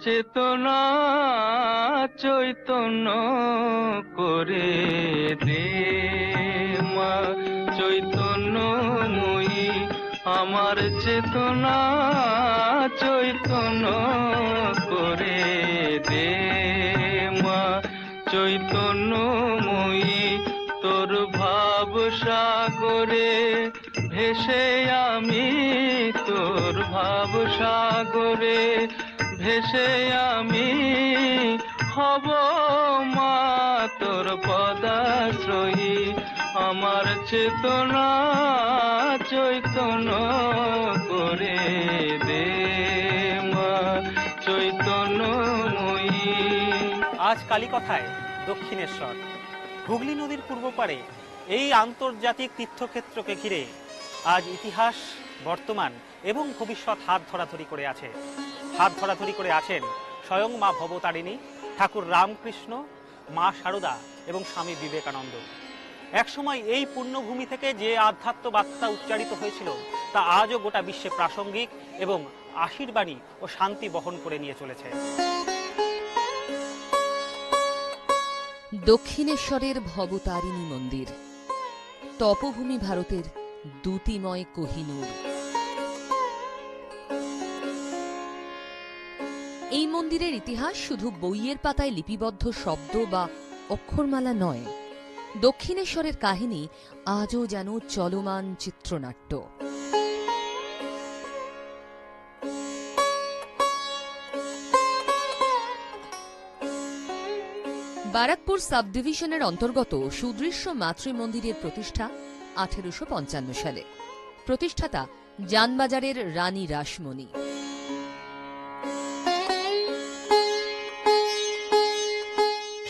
চেতনা চৈতন্য করে দে মা, চৈতন্যময়ী আমার চেতনা চৈতন্য করে দে মা, চৈতন্যময়ী তোর ভাব সাগরে ভেসে আমি, তোর ভাব সাগরে ভেসে আমি হব মা তোর পদাশ্রয়ী, আমার চেতনা চৈতন্য করে দে মা, চৈতন্যময়ী। আজ কালীকথায় দক্ষিণেশ্বর, হুগলি নদীর পূর্ব পারে এই আন্তর্জাতিক তীর্থক্ষেত্রকে ঘিরে আজ ইতিহাস, বর্তমান এবং ভবিষ্যৎ হাত ধরাধরি করে আছে। হাত ধরাধরি করে আছেন স্বয়ং মা ভবতারিণী, ঠাকুর রামকৃষ্ণ, মা শারদা এবং স্বামী বিবেকানন্দ। একসময় এই পুণ্যভূমি থেকে যে আধ্যাত্ম বার্তা উচ্চারিত হয়েছিল তা আজও গোটা বিশ্বে প্রাসঙ্গিক এবং আশীর্বাণী ও শান্তি বহন করে নিয়ে চলেছে। দক্ষিণেশ্বরের ভবতারিণী মন্দির, তপভূমি ভারতের দ্যুতিময় কোহিনূর। এই মন্দিরের ইতিহাস শুধু বইয়ের পাতায় লিপিবদ্ধ শব্দ বা অক্ষরমালা নয়, দক্ষিণেশ্বরের কাহিনী আজও যেন চলমান চিত্রনাট্য। বারাকপুর সাব ডিভিশনের অন্তর্গত সুদৃশ্য মাতৃমন্দিরের প্রতিষ্ঠা 1855 সালে। প্রতিষ্ঠাতা জানবাজারের রানী রাসমণি।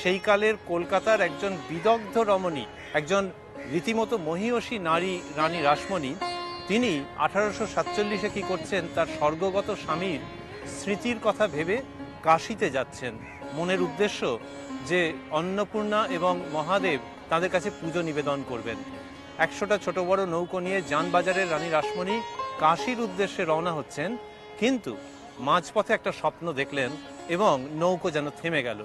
সেই কালের কলকাতার একজন বিদগ্ধ রমণী, একজন রীতিমতো মহীয়সী নারী রানী রাসমণি, তিনি 1847-এ কি করছেন, তার স্বর্গগত স্বামীর স্মৃতির কথা ভেবে কাশীতে যাচ্ছেন। মনের উদ্দেশ্য যে অন্নপূর্ণা এবং মহাদেব তাদের কাছে পুজো নিবেদন করবেন। 100টা ছোট বড় নৌকো নিয়ে জানবাজারের রানী রাসমণি কাশীর উদ্দেশ্যে রওনা হচ্ছেন, কিন্তু মাঝপথে একটা স্বপ্ন দেখলেন এবং নৌকো যেন থেমে গেল।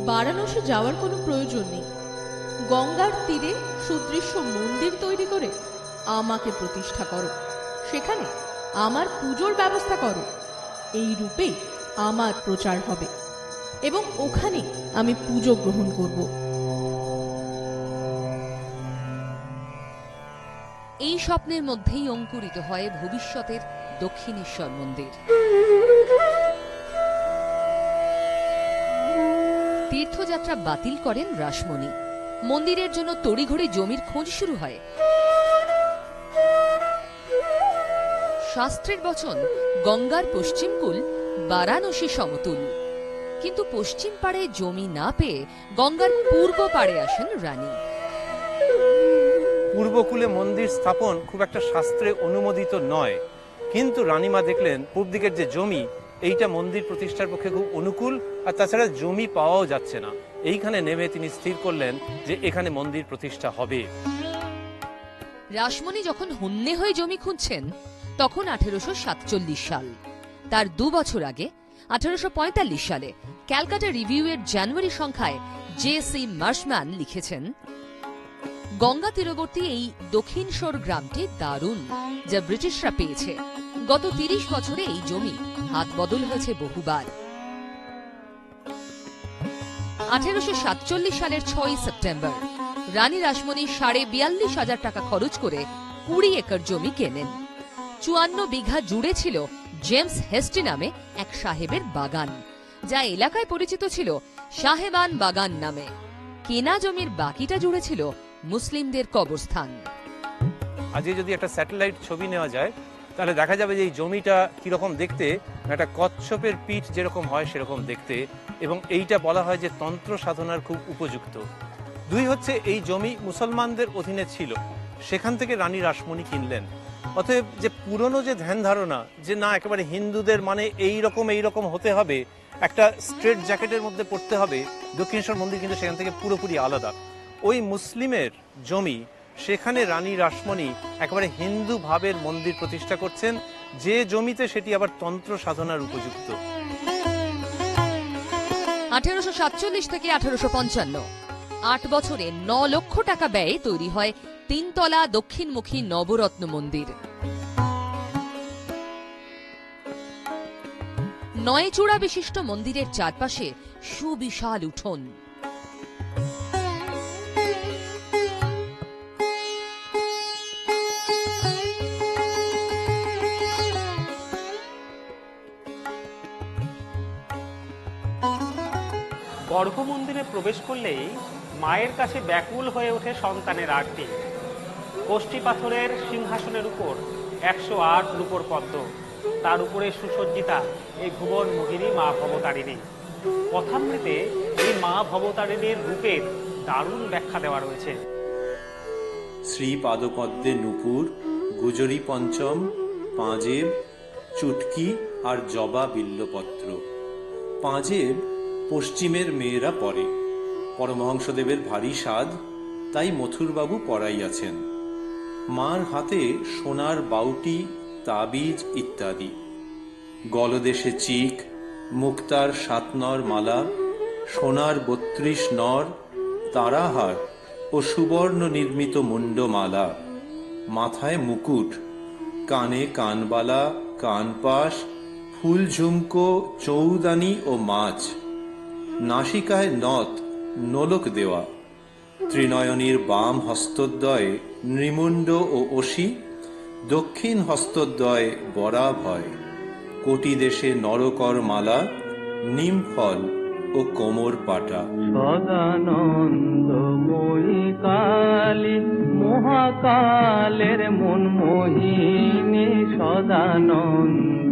বারাণসী যাওয়ার কোনো প্রয়োজন নেই, গঙ্গার তীরে সুদৃশ্য মন্দির তৈরি করে আমাকে প্রতিষ্ঠা করো, সেখানে আমার পুজোর ব্যবস্থা করো। এই রূপেই আমার প্রচার হবে এবং ওখানে আমি পুজো গ্রহণ করব। এই স্বপ্নের মধ্যেই অঙ্কুরিত হয় ভবিষ্যতের দক্ষিণেশ্বর মন্দির। তীর্থযাত্রা বাতিল করেন রাসমণি। মন্দিরের জন্য তড়িঘড়ি জমির খোঁজ শুরু হয়। শাস্ত্রের বচন, গঙ্গার পশ্চিমকূল বারাণসী সমতুল। কিন্তু পশ্চিম পাড়ে জমি না পেয়ে গঙ্গার পূর্ব পাড়ে আসেন রানী। পূর্বকূলে মন্দির স্থাপন খুব একটা শাস্ত্রে অনুমোদিত নয়, কিন্তু রানীমা দেখলেন পূর্ব দিকের যে জমি, এইটা মন্দির প্রতিষ্ঠার পক্ষে খুব অনুকূল, আর তাছাড়া জমি পাওয়াও যাচ্ছে না। এইখানে নেমে তিনি স্থির করলেন যে এখানে মন্দির প্রতিষ্ঠা হবে। রাসমণি যখন হন্যে হয়ে জমি খুঁজছেন তখন 1847 সাল। তার 2 বছর আগে 1845 সালে ক্যালকাটা রিভিউয়ের জানুয়ারি সংখ্যায় জে.সি. মার্শম্যান লিখেছেন, গঙ্গা তীরবর্তী এই দক্ষিণেশ্বর গ্রামটি দারুণ, যা ব্রিটিশরা পেয়েছে। গত 30 বছরে এই জমি হাত বদল হয়েছে বহুবার। 1847 সালের 6 সেপ্টেম্বর রানী রাসমণি 42,500 টাকা খরচ করে 20 একর জমি কেনেন। 54 বিঘা জুড়ে ছিল জেমস হেস্টি নামে এক সাহেবের বাগান, যা এলাকায় পরিচিত ছিল সাহেবান বাগান নামে। কেনা জমির বাকিটা জুড়ে ছিল মুসলিমদের কবরস্থান। আজকে যদি একটা স্যাটেলাইট ছবি নেওয়া যায় তাহলে দেখা যাবে যে এই জমিটা কিরকম দেখতে, একটা কচ্ছপের পিঠ যেরকম হয় সেরকম দেখতে, এবং এইটা বলা হয় যে তন্ত্র সাধনার খুব উপযুক্ত। 2 হচ্ছে এই জমি মুসলমানদের অধীনে ছিল, সেখান থেকে রানী রাসমণি কিনলেন। অতএব যে পুরনো যে ধ্যান ধারণা যে না একেবারে হিন্দুদের মানে এই রকম হতে হবে, একটা স্ট্রেট জ্যাকেটের মধ্যে পড়তে হবে, দক্ষিণেশ্বর মন্দির কিন্তু সেখান থেকে পুরোপুরি আলাদা। ওই মুসলিমের জমি, সেখানে রানী রাসমণি একেবারে হিন্দু ভাবের মন্দির প্রতিষ্ঠা করছেন, যে জমিতে সেটি আবার তন্ত্র সাধনার উপযুক্ত। 1847 থেকে 1855 8 বছরে 9 লক্ষ টাকা ব্যয়ে তৈরি হয় 3 তলা দক্ষিণমুখী নবরত্ন মন্দির। 9 চূড়া বিশিষ্ট মন্দিরের চারপাশে সুবিশাল উঠোন। গর্ভ মন্দিরে প্রবেশ করলেই মায়ের কাছে ব্যাকুল হয়ে ওঠে সন্তানের আরতি। কোষ্ঠী পাথরের সিংহাসনের উপর 108 রূপোর পদ্ম, তার উপরে সুসজ্জিতা এই ভুবন মোহিনী মা ভবতারিণী। কথামৃতে এই মা ভবতারিণীর রূপের দারুণ ব্যাখ্যা দেওয়া রয়েছে। শ্রী পাদপদ্মে নূপুর, গুজরি পঞ্চম, পাঁজেব, চুটকি আর জবা বিল্লপত্র। পাঁজেব পশ্চিমের মেয়েরা পরে, পরমহংসদেবের ভারী সাধ, তাই মথুরবাবু পরাইয়াছেন। মার হাতে সোনার বাউটি, তাবিজ ইত্যাদি। গলদেশে চিক, মুক্তার 7 নর মালা, সোনার 32 নর, তারাহার ও সুবর্ণ নির্মিত মুন্ডমালা, মাথায় মুকুট, কানে কানবালা, কানপাশ, ফুল ঝুমকো, চৌদানি ও মাছ, নাসিকায় নথ, নোলক দেওয়া, ত্রিনয়নীর বাম হস্তদ্বয়ে নৃমুণ্ড ও অসি, দক্ষিণ হস্তদ্বয়ে বরাভয়, কোটি দেশে নরকর মালা, নিমফল ও কোমর পাটা। সদানন্দময়ী কালী মহাকালের মন মোহিনী, সদানন্দময়ী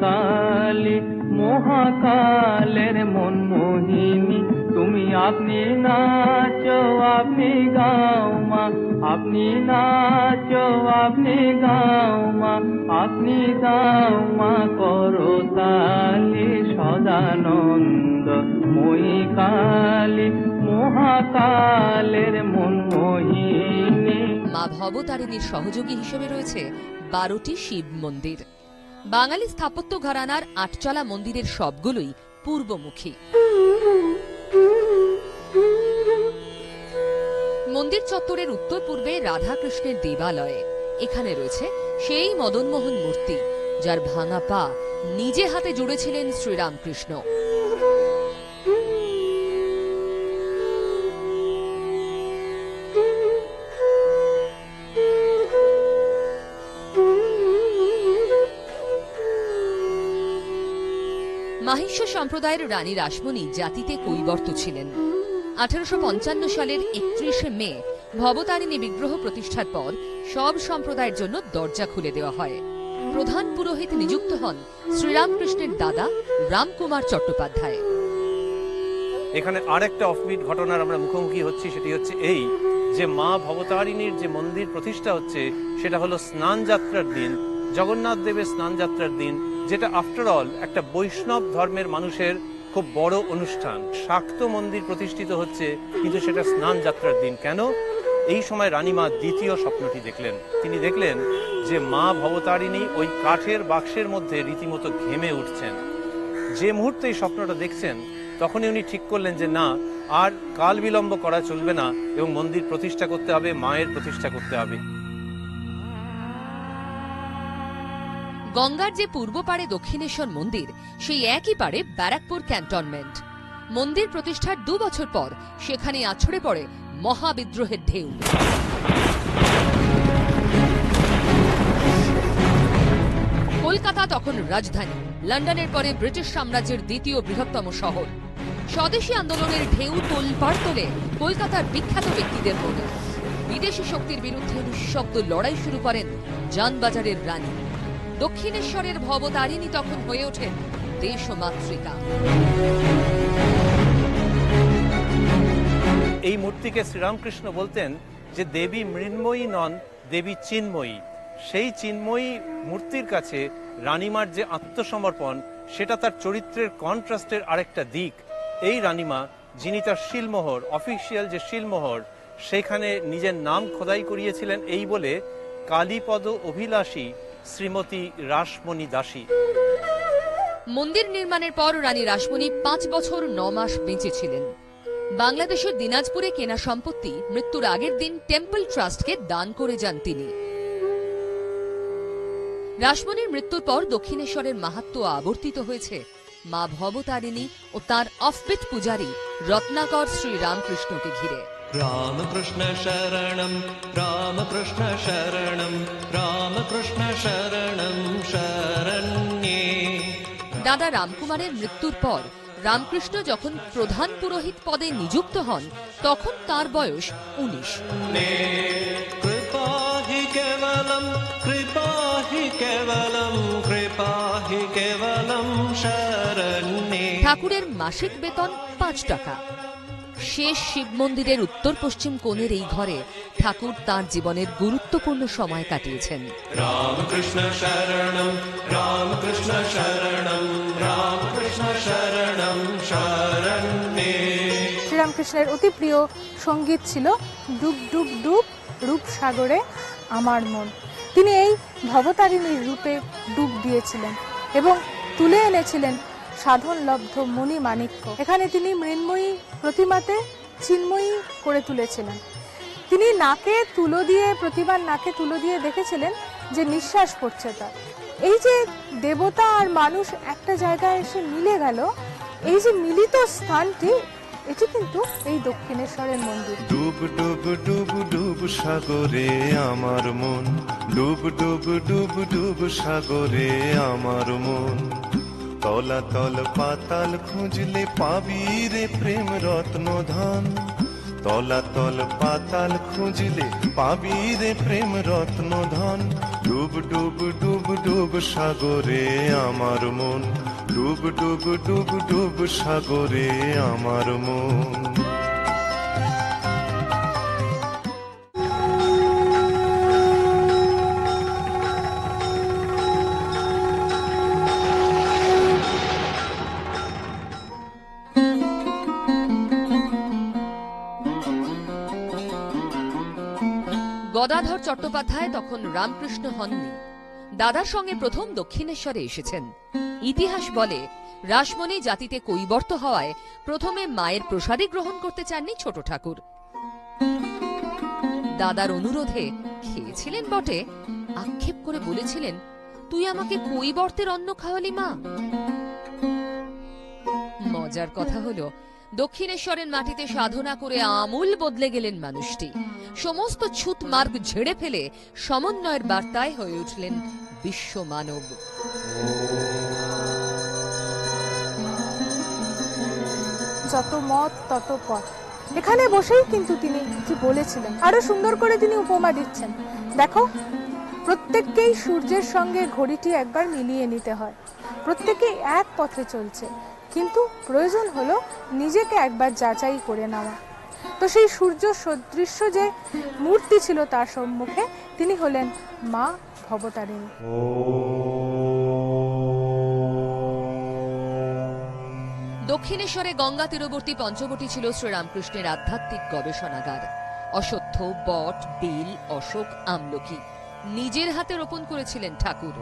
কালী মহাকালের মন মোহিনী। তুমি আপনি নাচো আপনি গাও মা, আপনি নাচো আপনি গাও মা, আপনি দাও মা করো তালি। সদানন্দময়ী কালী মহাকালের মন মোহিনী। মা ভবতারিণীর সহযোগী হিসেবে রয়েছে 12টি শিব মন্দির। বাঙালি স্থাপত্য ঘরানার 8 মন্দিরের সবগুলোই পূর্বমুখী। মন্দির চত্বরের উত্তর পূর্বে রাধাকৃষ্ণের দেবালয়ে এখানে রয়েছে সেই মদনমোহন মূর্তি, যার ভাঙা পা নিজে হাতে জুড়েছিলেন শ্রীরামকৃষ্ণ। মাহিষ্য সম্প্রদায়ের রানী রাসমণি জাতিতে কৈবর্ত ছিলেন। 1855 সালের 31শে মে ভবতারিণী বিগ্রহ প্রতিষ্ঠার পর সব সম্প্রদায়ের জন্য দরজা খুলে দেওয়া হয়। প্রধান পুরোহিত নিযুক্ত হন শ্রীরামকৃষ্ণের দাদা রামকুমার চট্টোপাধ্যায়। এখানে আরেকটা অফবিট ঘটনার আমরা মুখোমুখি হচ্ছি, সেটি হচ্ছে এই যে মা ভবতারিণীর যে মন্দির প্রতিষ্ঠা হচ্ছে সেটা হলো স্নান যাত্রার দিন, জগন্নাথ দেবের স্নান যাত্রার দিন, যেটা আফটার অল একটা বৈষ্ণব ধর্মের মানুষের খুব বড় অনুষ্ঠান। শাক্ত মন্দির প্রতিষ্ঠিত হচ্ছে কিন্তু সেটা স্নান যাত্রার দিন। কেন? এই সময় রানীমা দ্বিতীয় স্বপ্নটি দেখলেন। তিনি দেখলেন যে মা ভবতারিণী ওই কাঠের বাক্সের মধ্যে রীতিমতো ঘেমে উঠছেন। যে মুহূর্তে এই স্বপ্নটা দেখছেন তখনই উনি ঠিক করলেন যে না, আর কাল বিলম্ব করা চলবে না এবং মন্দির প্রতিষ্ঠা করতে হবে, মায়ের প্রতিষ্ঠা করতে হবে। গঙ্গার যে পূর্ব পাড়ে দক্ষিণেশ্বর মন্দির, সেই একই পাড়ে ব্যারাকপুর ক্যান্টনমেন্ট। মন্দির প্রতিষ্ঠার 2 বছর পর সেখানে আছড়ে পড়ে মহাবিদ্রোহের ঢেউ। কলকাতা তখন রাজধানী, লন্ডনের পরে ব্রিটিশ সাম্রাজ্যের দ্বিতীয় বৃহত্তম শহর। স্বদেশী আন্দোলনের ঢেউ তোলপাড় তোলে কলকাতার বিখ্যাত ব্যক্তিদের মনে। বিদেশি শক্তির বিরুদ্ধে নিঃশব্দ লড়াই শুরু করেন জানবাজারের রানী। দক্ষিণেশ্বরের ভবতারিণী তখন হয়ে ওঠেন দেশমাতৃকা। এই মূর্তিকে শ্রীরামকৃষ্ণ বলতেন যে দেবী মৃন্ময়ী নন, দেবী চিন্ময়ী। সেই চিন্ময়ী মূর্তির কাছে রানীমার যে আত্মসমর্পণ, সেটা তার চরিত্রের কন্ট্রাস্টের আরেকটা দিক। এই রানীমা, যিনি তার শিলমোহর, অফিসিয়াল যে শিলমোহর, সেখানে নিজের নাম খোদাই করিয়েছিলেন এই বলে কালীপদ অভিলাষী শ্রীমতী রাসমণি দাসী। মন্দির নির্মাণের পর রানী রাসমণি 5 বছর 9 মাস বেঁচে ছিলেন। বাংলাদেশের দিনাজপুরে কেনা সম্পত্তি মৃত্যুর আগের দিন টেম্পল ট্রাস্টকে দান করে যান তিনি। রাসমণির মৃত্যুর পর দক্ষিণেশ্বরের মাহাত্ম্য আবর্তিত হয়েছে মা ভবতারিণী ও তার অফবিট পূজারী রত্নাকর শ্রী রামকৃষ্ণকে ঘিরে। রামকৃষ্ণ শরণম রামকৃষ্ণ শরণম রামকৃষ্ণ শরণম শরণ্যে। দাদা রামকুমারের মৃত্যুর পর রামকৃষ্ণ যখন প্রধান পুরোহিত পদে নিযুক্ত হন তখন তার বয়স 19। কৃপা হি কেবলম কৃপা হি কেবলম কৃপা হি কেবলম শরণ্যে। ঠাকুরের মাসিক বেতন 5 টাকা। শেষ শিব মন্দিরের উত্তর পশ্চিম কোণের এই ঘরে ঠাকুর তাঁর জীবনের গুরুত্বপূর্ণ সময় কাটিয়েছেন। রামকৃষ্ণ শরণম রামকৃষ্ণ শরণম রামকৃষ্ণ শরণম শরণ্যে। শ্রীরামকৃষ্ণের অতি প্রিয় সঙ্গীত ছিল ডুব ডুব ডুব রূপসাগরে আমার মন। তিনি এই ভবতারিণীর রূপে ডুব দিয়েছিলেন এবং তুলে এনেছিলেন সাধনলব্ধ মণি মাণিক্য। এখানে তিনি মৃন্ময়ী প্রতিমাতে চিন্ময়ী করে তুলেছিলেন। তিনি নাকে তুলো দিয়ে প্রতিমার নাকে তুলো দিয়ে দেখেছিলেন যে নিঃশ্বাস পড়ছে তার। এই যে দেবতা আর মানুষ একটা জায়গায় এসে মিলে গেল, এই যে মিলিত স্থানটি, এটি কিন্তু এই দক্ষিণেশ্বরের মন্দির। ডুব ডুব ডুব ডুব সাগরে আমার মন, ডুব ডুব ডুব ডুব সাগরে আমার মন। তলাতল পাতাল খুঁজলে পাবি রে প্রেম রত্ন ধন। তলাতল পাতাল খুঁজলে পাবি রে প্রেম রত্ন ধন। ডুব ডুব ডুব ডুব সাগরে আমার মন, ডুব ডুব ডুব ডুব সাগরে আমার মন। গদাধর চট্টোপাধ্যায় তখন রামকৃষ্ণ হননি। দাদার সঙ্গে প্রথম দক্ষিণেশ্বরে এসেছেন। ইতিহাস বলে রাসমণি জাতিতে কৈবর্ত হওয়ায় প্রথমে মায়ের প্রসাদই গ্রহণ করতে চাননি ছোট ঠাকুর। দাদার অনুরোধে খেয়েছিলেন বটে, আক্ষেপ করে বলেছিলেন, তুই আমাকে কৈবর্তের অন্ন খাওয়ালি মা। মজার কথা হলো দক্ষিণেশ্বরের মাটিতে সাধনা করে আমূল বদলে গেলেন মানুষটি। সমস্ত ছুত মার্গ ঝেড়ে ফেলে সমন্বয়ের বার্তায় হয়ে উঠলেন বিশ্ব মানব। যত মত তত পথ, এখানে বসেই কিন্তু তিনি কি বলেছিলেন আরো সুন্দর করে তিনি উপমা দিচ্ছেন। দেখো, প্রত্যেককেই সূর্যের সঙ্গে ঘড়িটি একবার মিলিয়ে নিতে হয়। প্রত্যেকেই এক পথে চলছে, কিন্তু প্রয়োজন হলো নিজেকে একবার যাচাই করে নেওয়া। তো সেই সূর্য সদৃশ্য যে মূর্তি ছিল তার সম্মুখে তিনি হলেন মা ভবতারিণী। দক্ষিণেশ্বরে গঙ্গা তীরবর্তী পঞ্চবটি ছিল শ্রীরামকৃষ্ণের আধ্যাত্মিক গবেষণাগার। অশ্বত্থ, বট, বেল, অশোক, আমলকি নিজের হাতে রোপণ করেছিলেন ঠাকুর।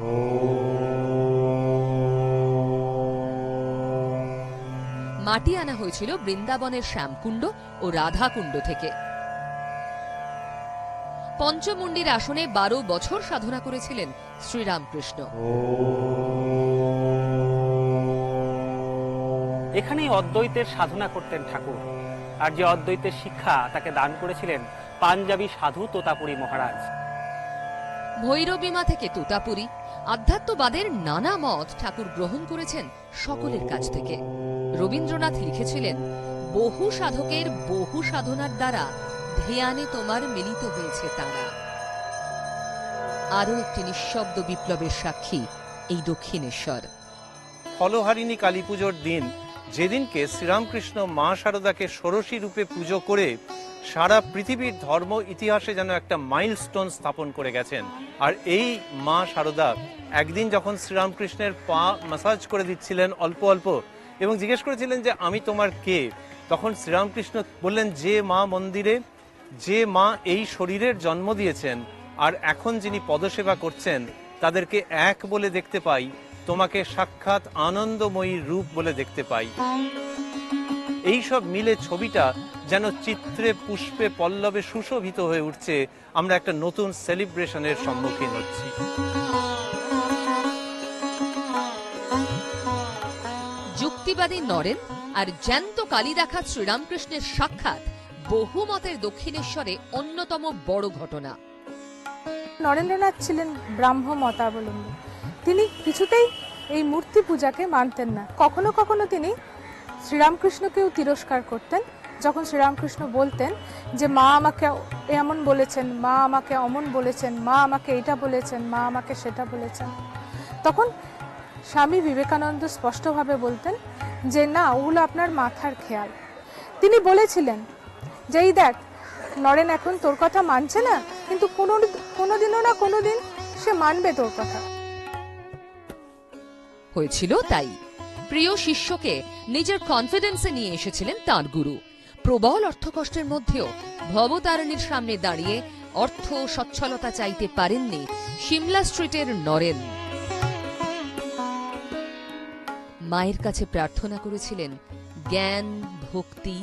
মাটি আনা হয়েছিল বৃন্দাবনের শ্যামকুণ্ড ও রাধাকুণ্ড থেকে। পঞ্চমুণ্ডির আসনে 12 বছর সাধনা করেছিলেন শ্রীরামকৃষ্ণ। এখানেই অদ্বৈতের সাধনা করতেন ঠাকুর, আর যে অদ্বৈতের শিক্ষা তাকে দান করেছিলেন পাঞ্জাবি সাধু তোতাপুরী মহারাজ। ভৈরবীমা থেকে তোতাপুরী আধ্যাত্মবাদের নানা মত ঠাকুর গ্রহণ করেছেন সকলের কাছ থেকে। রবীন্দ্রনাথ লিখেছিলেন, বহু সাধকের বহু সাধনার দ্বারা ধ্যানে তোমার মিলিত হয়েছে তারা। আরো একটি নিঃশব্দ বিপ্লবের সাক্ষী এই দক্ষিণেশ্বর। ফলহারিণী কালী পুজোর দিন, যেদিনকে শ্রীরামকৃষ্ণ মা শারদাকে ষোড়শী রূপে পুজো করে সারা পৃথিবীর ধর্ম ইতিহাসে যেন একটা মাইলস্টোন স্থাপন করে গেছেন। আর এই মা শারদা একদিন যখন শ্রীরামকৃষ্ণের পা ম্যাসাজ করে দিচ্ছিলেন অল্প অল্প এবং জিজ্ঞেস করেছিলেন যে আমি তোমার কে, তখন শ্রীরামকৃষ্ণ বললেন, যে মা মন্দিরে, যে মা এই শরীরের জন্ম দিয়েছেন আর এখন যিনি পদসেবা করছেন তাদেরকে এক বলে দেখতে পাই, তোমাকে সাক্ষাৎ আনন্দময়ীর রূপ বলে দেখতে পাই। এই সব মিলে ছবিটা যেন চিত্রে পুষ্পে পল্লবে সুশোভিত হয়ে উঠছে। আমরা একটা নতুন সেলিব্রেশনের সম্মুখীন হচ্ছি। যুক্তিবাদী নরেন আর জ্যান্ত কালী দেখা শ্রীরামকৃষ্ণের সাক্ষাৎ বহু মতের দক্ষিণেশ্বরে অন্যতম বড় ঘটনা। নরেন্দ্রনাথ ছিলেন ব্রাহ্ম মতাবলম্বী। তিনি কিছুতেই এই মূর্তি পূজাকে মানতেন না। কখনো কখনো তিনি শ্রীরামকৃষ্ণকেও তিরস্কার করতেন। যখন শ্রীরামকৃষ্ণ বলতেন যে মা আমাকে এমন বলেছেন, মা আমাকে অমন বলেছেন, মা আমাকে এটা বলেছেন, মা আমাকে সেটা বলেছেন, তখন স্বামী বিবেকানন্দ স্পষ্টভাবে বলতেন যে না, ওগুলো আপনার মাথার খেয়াল। তিনি বলেছিলেন যে এই দেখ, নরেন এখন তোর কথা মানছে না, কিন্তু কোনোদিনও না কোনোদিন সে মানবে তোর কথা। হয়েছিল তাই। প্রিয় শিষ্যকে নিজের কনফিডেন্সে নিয়ে এসেছিলেন তাঁর গুরু। প্রবল অর্থকষ্টের মধ্যেও ভবতারিণীর সামনে দাঁড়িয়ে অর্থ সচ্ছলতা চাইতে পারেননি সিমলা স্ট্রিটের নরেন। মায়ের কাছে প্রার্থনা করেছিলেন জ্ঞান, ভক্তি,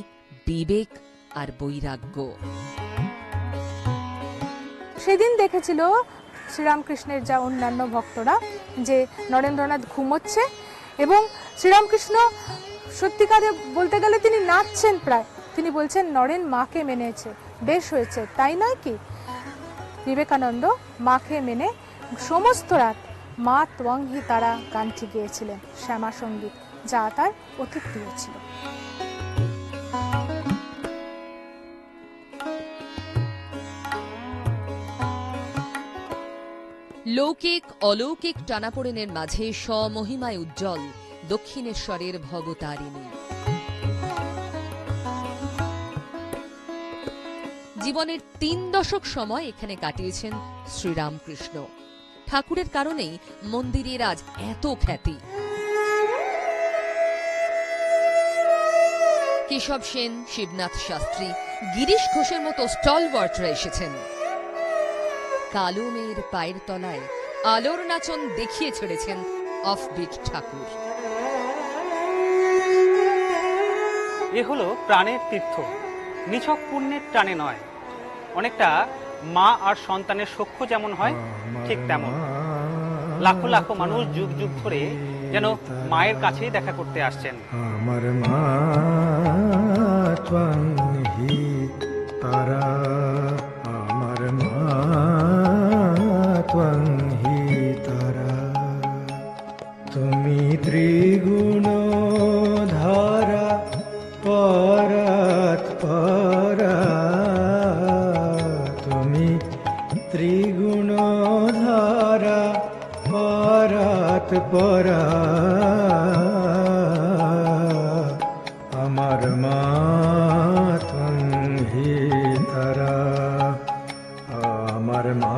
বিবেক আর বৈরাগ্য। সেদিন দেখেছিল শ্রীরামকৃষ্ণের যা অন্যান্য ভক্তরা যে নরেন্দ্রনাথ ঘুমোচ্ছে এবং শ্রীরামকৃষ্ণ সত্যিকারে বলতে গেলে তিনি নাচছেন প্রায়। তিনি বলছেন নরেন মাকে মেনেছে, বেশ হয়েছে, তাই নয় কি? বিবেকানন্দ মাকে মেনে সমস্ত রাত মা ত্বং হি তারা গানটি গেয়েছিলেন, শ্যামা সঙ্গীত, যা তার অতি প্রিয় ছিল। লৌকিক অলৌকিক টানাপোড়েনের মাঝে স্বমহিমায় উজ্জ্বল দক্ষিণেশ্বরের ভবতারিণী। জীবনের 3 দশক সময় এখানে কাটিয়েছেন শ্রীরামকৃষ্ণ। ঠাকুরের কারণেই মন্দিরের আজ এত খ্যাতি। কেশব সেন, শিবনাথ শাস্ত্রী, গিরিশ ঘোষের মতো স্টলওয়ার্টরা এসেছেন। কালো মেয়ের পায়ের তলায় আলোর নাচন দেখিয়ে ছেড়েছেন অফবিট ঠাকুর। এ হলো প্রাণের তীর্থ, নিছক পুণ্যের টানে নয়। অনেকটা মা আর সন্তানের সখ্য যেমন হয় ঠিক তেমন। লাখো লাখো মানুষ যুগ যুগ ধরে যেন মায়ের কাছেই দেখা করতে আসছেন। আমার মা ত্বং হি তারা, আমার মা ত্বং হি তারা, তুমি ত্রিগুণ ধারা পরাৎ পরা, তুমি ত্রিগুণ ধারা পরাৎ পরা, আমার মা ত্বং হি তারা, আমার মা